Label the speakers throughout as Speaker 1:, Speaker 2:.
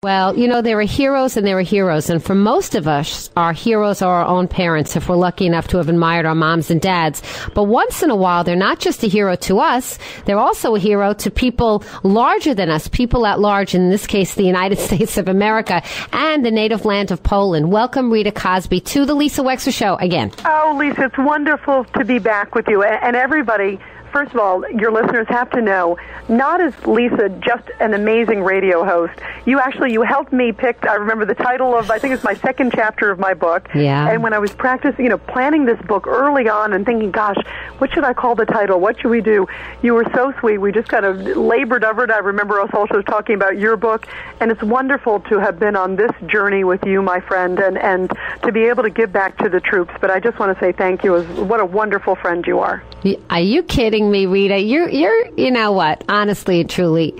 Speaker 1: Well, you know, there are heroes and there are heroes. And for most of us, our heroes are our own parents, if we're lucky enough to have admired our moms and dads. But once in a while, they're not just a hero to us. They're also a hero to people larger than us, people at large, in this case, the United States of America and the native land of Poland. Welcome, Rita Cosby, to the Lisa Wexler Show again.
Speaker 2: Oh, Lisa, it's wonderful to be back with you. And everybody, first of all, your listeners have to know, not is Lisa just an amazing radio host. You helped me pick, I remember the title of, I think it's my second chapter of my book.
Speaker 1: Yeah.
Speaker 2: And when I was practicing, planning this book early on and thinking, gosh, what should I call the title? What should we do? You were so sweet. We just kind of labored over it. I remember us also talking about your book. And it's wonderful to have been on this journey with you, my friend, and to be able to give back to the troops. But I just want to say thank you. What a wonderful friend you are.
Speaker 1: Are you kidding me, Rita? You're, you know what? Honestly and truly,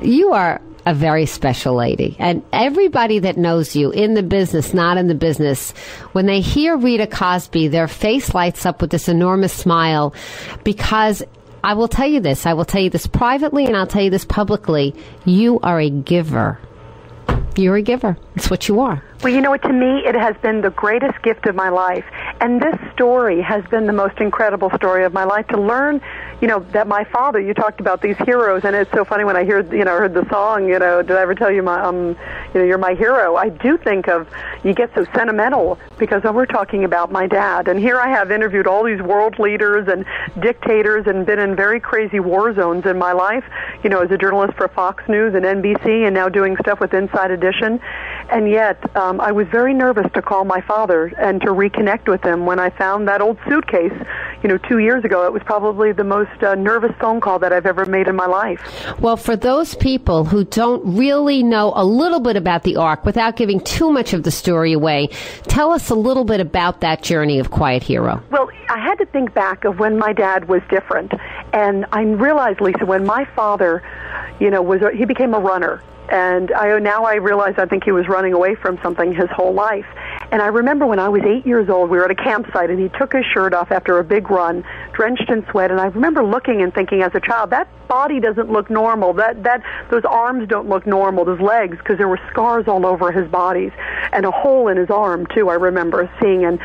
Speaker 1: you are a very special lady. And everybody that knows you, in the business, not in the business, when they hear Rita Cosby, their face lights up with this enormous smile, because I will tell you this privately, and I'll tell you this publicly, you are a giver. You're a giver. It's what you are.
Speaker 2: Well, to me, it has been the greatest gift of my life. And this story has been the most incredible story of my life. To learn, that my father, you talked about these heroes, and it's so funny when I heard the song, did I ever tell you you're my hero? I do think of, you get so sentimental because we're talking about my dad. And here I have interviewed all these world leaders and dictators and been in very crazy war zones in my life, as a journalist for Fox News and NBC and now doing stuff with Inside Edition. And yet, I was very nervous to call my father and to reconnect with him when I found that old suitcase, 2 years ago. It was probably the most nervous phone call that I've ever made in my life.
Speaker 1: Well, for those people who don't really know a little bit about the Ark, without giving too much of the story away, tell us a little bit about that journey of Quiet Hero.
Speaker 2: Well, I had to think back of when my dad was different. And I realized, Lisa, when my father, he became a runner. And now I realize I think he was running away from something his whole life. And I remember when I was 8 years old, we were at a campsite, and he took his shirt off after a big run, drenched in sweat. And I remember looking and thinking as a child, that body doesn't look normal. Those arms don't look normal, those legs, because there were scars all over his bodies and a hole in his arm, too, I remember seeing, and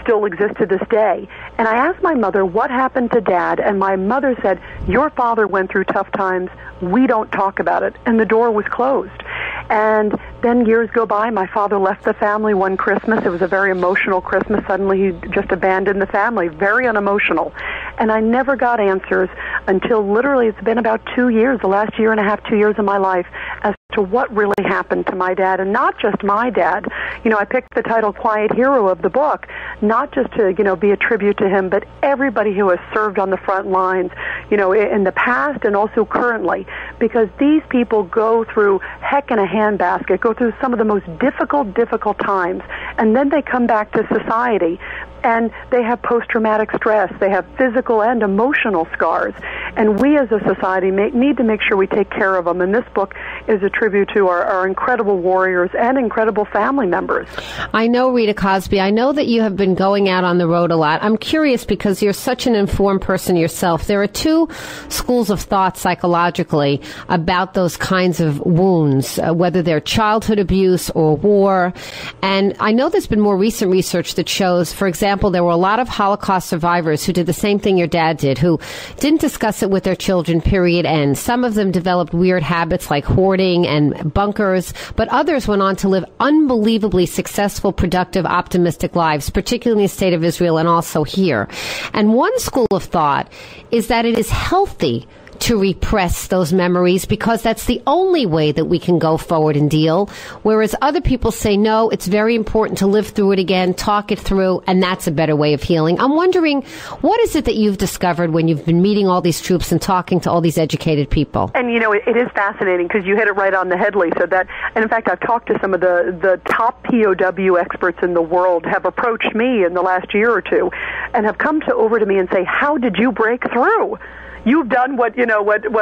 Speaker 2: still exist to this day. And I asked my mother, what happened to Dad? And my mother said, your father went through tough times. We don't talk about it. And the door was closed. And then years go by. My father left the family one Christmas. It was a very emotional Christmas. Suddenly he just abandoned the family, very unemotional. And I never got answers until literally it's been about 2 years, the last year and a half, 2 years of my life, as to what really happened to my dad. And not just my dad. I picked the title Quiet Hero of the book, not just to, be a tribute to him, but everybody who has served on the front lines, in the past and also currently, because these people go through heck in a handbasket, go through some of the most difficult times, and then they come back to society. And they have post-traumatic stress. They have physical and emotional scars. And we as a society need to make sure we take care of them. And this book is a tribute to our incredible warriors and incredible family members.
Speaker 1: I know, Rita Cosby, I know that you have been going out on the road a lot. I'm curious because you're such an informed person yourself. There are two schools of thought psychologically about those kinds of wounds, whether they're childhood abuse or war. And I know there's been more recent research that shows, for example, there were a lot of Holocaust survivors who did the same thing your dad did, who didn't discuss it with their children, period, end. Some of them developed weird habits like hoarding and bunkers, but others went on to live unbelievably successful, productive, optimistic lives, particularly in the state of Israel and also here. And one school of thought is that it is healthy to repress those memories because that's the only way that we can go forward and deal. Whereas other people say, no, it's very important to live through it again, talk it through, and that's a better way of healing. I'm wondering, what is it that you've discovered when you've been meeting all these troops and talking to all these educated people?
Speaker 2: And, it is fascinating because you hit it right on the head, Lisa. And in fact, I've talked to some of the top POW experts in the world have approached me in the last year or two and have come over to me and say, how did you break through? You've done what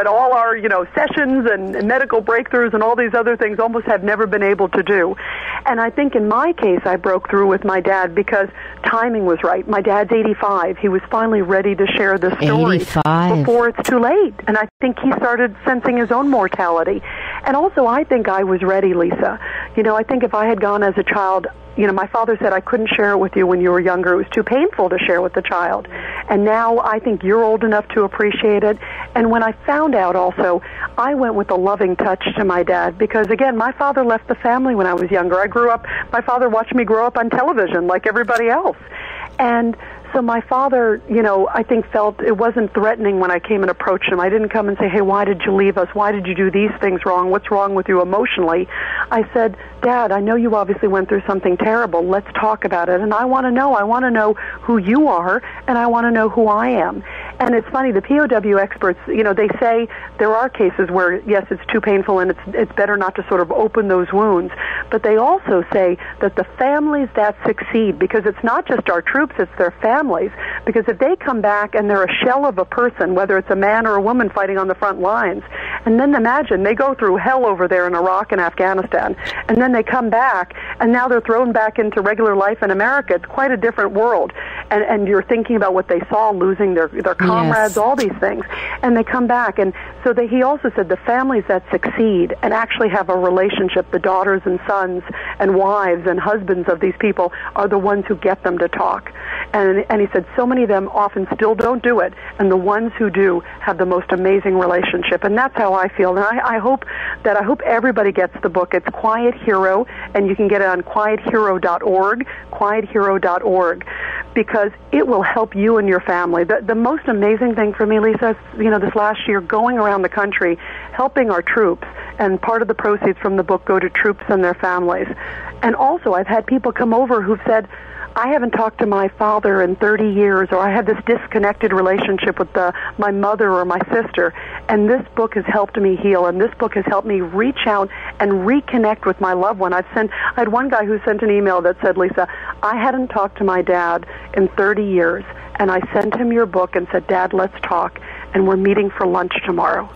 Speaker 2: all our, sessions and medical breakthroughs and all these other things almost have never been able to do. And I think in my case, I broke through with my dad because timing was right. My dad's 85. He was finally ready to share this story
Speaker 1: 85.
Speaker 2: Before it's too late. And I think he started sensing his own mortality. And also, I think I was ready, Lisa. I think if I had gone as a child, my father said I couldn't share it with you when you were younger. It was too painful to share with the child. And now I think you're old enough to appreciate it. And when I found out also, I went with a loving touch to my dad because, again, my father left the family when I was younger. My father watched me grow up on television like everybody else. And so my father, I think felt it wasn't threatening when I came and approached him. I didn't come and say, hey, why did you leave us? Why did you do these things wrong? What's wrong with you emotionally? I said, Dad, I know you obviously went through something terrible. Let's talk about it. And I want to know. I want to know who you are, and I want to know who I am. And it's funny, the POW experts, they say there are cases where, yes, it's too painful and it's better not to sort of open those wounds. But they also say that the families that succeed, because it's not just our troops, it's their families. Because if they come back and they're a shell of a person, whether it's a man or a woman fighting on the front lines, and then imagine they go through hell over there in Iraq and Afghanistan, and then they come back, and now they're thrown back into regular life in America. It's quite a different world. And you're thinking about what they saw, losing their comrades, all these things. And they come back. And so he also said the families that succeed and actually have a relationship, the daughters and sons and wives and husbands of these people, are the ones who get them to talk. And he said so many of them often still don't do it, and the ones who do have the most amazing relationship. And that's how I feel. And I hope everybody gets the book. It's Quiet Hero, and you can get it on quiethero.org, quiethero.org, because it will help you and your family. The most amazing thing for me, Lisa, is, this last year, going around the country, helping our troops, and part of the proceeds from the book go to troops and their families. And also, I've had people come over who've said, I haven't talked to my father in 30 years, or I have this disconnected relationship with my mother or my sister, and this book has helped me heal, and this book has helped me reach out and reconnect with my loved one. I had one guy who sent an email that said, Lisa, I hadn't talked to my dad in 30 years, and I sent him your book and said, Dad, let's talk, and we're meeting for lunch tomorrow.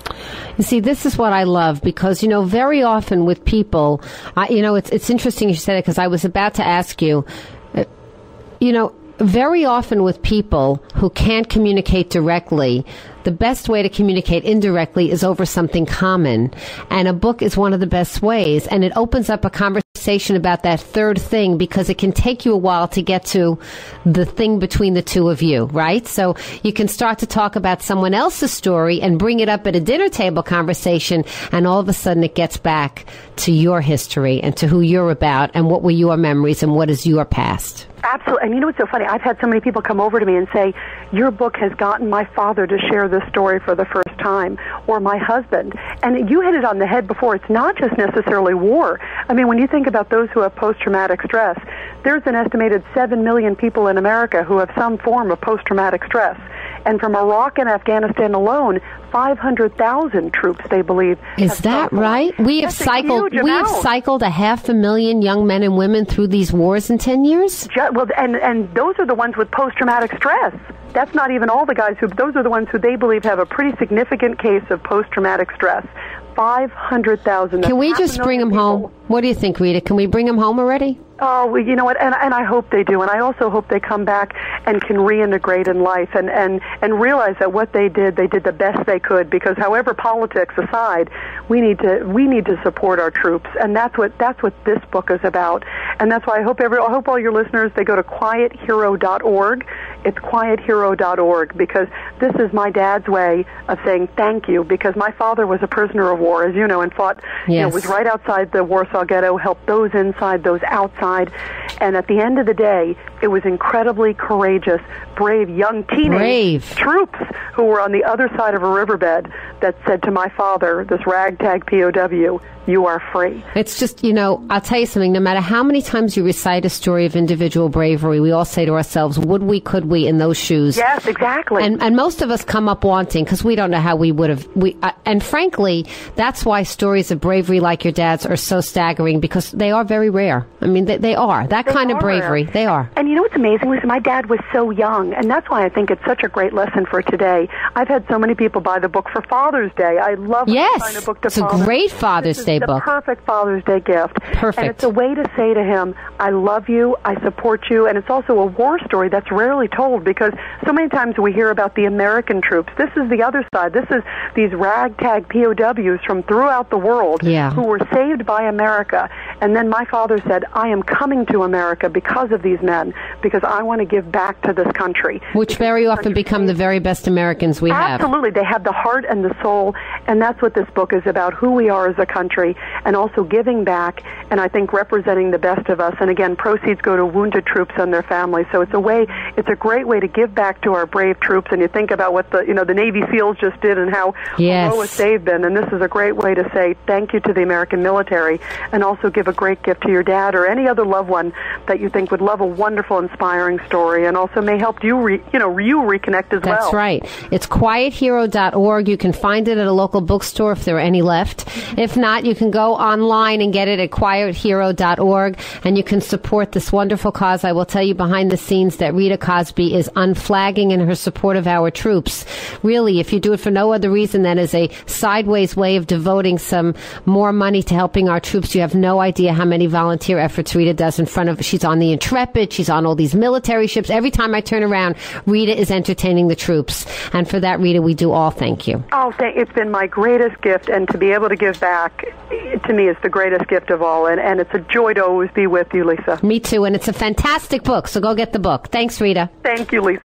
Speaker 1: You see, this is what I love, because, very often with people, it's interesting you said it, because I was about to ask you, very often with people who can't communicate directly, the best way to communicate indirectly is over something common. And a book is one of the best ways. And it opens up a conversation about that third thing, because it can take you a while to get to the thing between the two of you, right? So you can start to talk about someone else's story and bring it up at a dinner table conversation, and all of a sudden it gets back to your history and to who you're about and what were your memories and what is your past.
Speaker 2: Absolutely. And what's so funny? I've had so many people come over to me and say, your book has gotten my father to share this story for the first time, or my husband. And you hit it on the head before. It's not just necessarily war. I mean, when you think about those who have post-traumatic stress, there's an estimated 7 million people in America who have some form of post-traumatic stress. And from Iraq and Afghanistan alone, 500,000 troops, they believe.
Speaker 1: Is that right? We have cycled 500,000 young men and women through these wars in 10 years?
Speaker 2: And those are the ones with post-traumatic stress. That's not even all the guys those are the ones who they believe have a pretty significant case of post-traumatic stress. 500,000.
Speaker 1: Can we just bring them home? What do you think, Rita? Can we bring them home already?
Speaker 2: Oh, well, you know what, and I hope they do, and I also hope they come back and can reintegrate in life and realize that what they did the best they could, because however politics aside, we need to support our troops, and that's what this book is about. And that's why I hope all your listeners, they go to quiethero.org. It's quiethero.org, because this is my dad's way of saying thank you, because my father was a prisoner of war, as you know, and fought, was right outside the Warsaw Ghetto, helped those inside, those outside. And at the end of the day, it was incredibly courageous, brave, young teenage troops who were on the other side of a riverbed that said to my father, this ragtag POW, you are free.
Speaker 1: It's just, I'll tell you something, no matter how many times you recite a story of individual bravery, we all say to ourselves, would we, could we, in those shoes?
Speaker 2: Yes, exactly.
Speaker 1: And most of us come up wanting, because we don't know how we would have. And frankly, that's why stories of bravery like your dad's are so staggering, because they are very rare. I mean, They are. That kind of bravery. They are.
Speaker 2: And you know what's amazing, Lisa? My dad was so young, and that's why I think it's such a great lesson for today. I've had so many people buy the book for Father's Day. I love buying a book to
Speaker 1: it's a great Father's Day book.
Speaker 2: It's the perfect Father's Day gift.
Speaker 1: Perfect.
Speaker 2: And it's a way to say to him, I love you, I support you, and it's also a war story that's rarely told, because so many times we hear about the American troops. This is the other side. This is these ragtag POWs from throughout the world who were saved by America. And then my father said, I am coming to America because of these men, because I want to give back to this country.
Speaker 1: Which very often become the very best Americans we have.
Speaker 2: Absolutely. They have the heart and the soul, and that's what this book is about, who we are as a country, and also giving back, and I think representing the best of us. And again, proceeds go to wounded troops and their families. So it's a great way to give back to our brave troops. And you think about what the Navy SEALs just did and how heroic they've been. And this is a great way to say thank you to the American military, and also give a great gift to your dad or any other loved one that you think would love a wonderful, inspiring story, and also may help you reconnect as well.
Speaker 1: That's right. It's quiethero.org. You can find it at a local bookstore if there are any left. If not, you can go online and get it at quiethero.org, and you can support this wonderful cause. I will tell you behind the scenes that Rita Cosby is unflagging in her support of our troops. Really, if you do it for no other reason than as a sideways way of devoting some more money to helping our troops, you have no idea how many volunteer efforts Rita does in front of. She's on the Intrepid. She's on all these military ships. Every time I turn around, Rita is entertaining the troops. And for that, Rita, we do all thank you.
Speaker 2: Oh, it's been my greatest gift, and to be able to give back, to me, is the greatest gift of all. And it's a joy to always be with you, Lisa.
Speaker 1: Me too, and it's a fantastic book, so go get the book. Thanks, Rita.
Speaker 2: Thank you, Lisa.